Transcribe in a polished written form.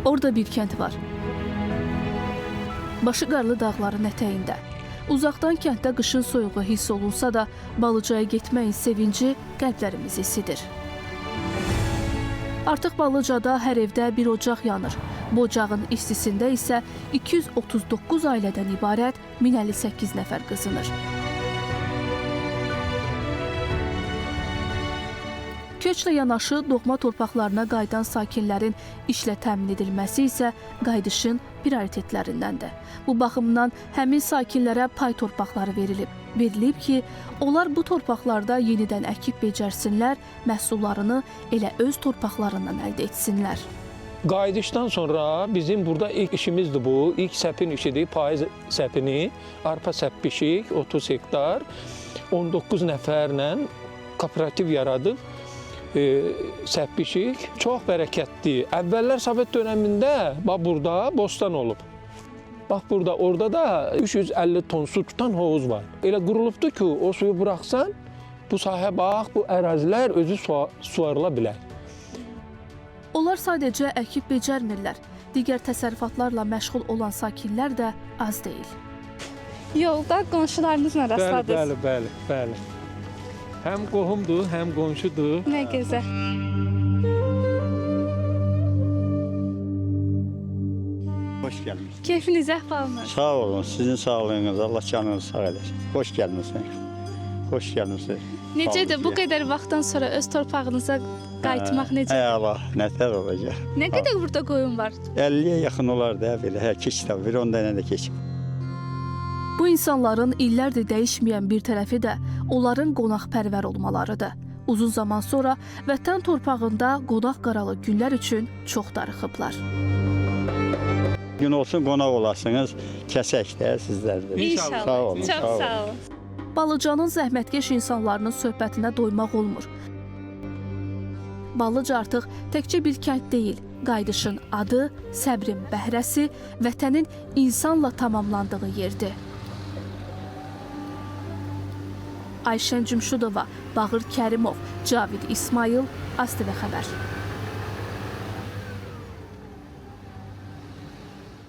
Orada bir kənd var. Başı qarlı dağların ətəyində. Uzaqdan kənddə qışın soyuğu hiss olunsa da, Balıcaya getməyin sevinci qəlblərimizi isidir. Artıq Balıcada hər evdə bir ocaq yanır. Bu ocağın istisində isə 239 ailədən ibarət 1058 nəfər qızınır. Köçlə yanaşı doğma torpaqlarına qayıdan sakinlərin işlə təmin edilməsi isə qaydışın prioritetlərindəndir. Bu baxımdan həmin sakinlərə pay torpaqları verilib. Verilib ki, onlar bu torpaqlarda yenidən əkib becərsinlər, məhsullarını elə öz torpaqlarından əldə etsinlər. Qayıdışdan sonra bizim burada ilk işimizdir bu. İlk səpin işidir, payız səpini, arpa səpmişik, 30 hektar, 19 nəfərlə kooperativ yaradıb. Səpmişik. Çox bərəkətli. Əvvəllər Sovet dönəmində burada bostan olub. Bax burada, orada da 350 ton su tutan hovuz var. Elə qurulubdur ki, o suyu buraxsan, bu sahə bax, bu ərazilər özü suvarıla bilər. Onlar sadəcə əkib becərmirlər. Digər təsərrüfatlarla məşğul olan sakinlər də az deyil. Yolda qonşularınızla rastladınız. Bəli. Həm qohumdur, həm qonşudur. Nə gözəl. Hoş geldiniz. Keyfiniz, əhvalınız. Sağ olun, sizin sağlığınız, Allah canınızı sağ eləsin. Hoş gelmişsiniz. Hoş gelmişsiniz. Necədir bu qədər vaxtdan sonra öz torpağınıza qayıtmaq necə? Allah, nətər olacaq. Nə qədər burada qoyun var? 50'ye yaxın olar da belə, keçid var, 10 dənə də keçib. Bu insanların illərdir dəyişməyən bir tərəfi də onların qonaqpərvər olmalarıdır. Uzun zaman sonra vətən torpağında qonaq qaralı günlər üçün çox darıxıblar. Gün olsun qonaq olasınız, kəsək də sizlərdir. İnşallah. Sağ olun, Çox sağ olun. Balıcanın zəhmətkeş insanlarının söhbətinə doymaq olmur. Balıca artıq təkcə bir kənd deyil, qaydışın adı, səbrin bəhrəsi, vətənin insanla tamamlandığı yerdir. Ayşən Cümşudova, Bağır Kərimov, Cavid İsmail, ASTV Xəbər.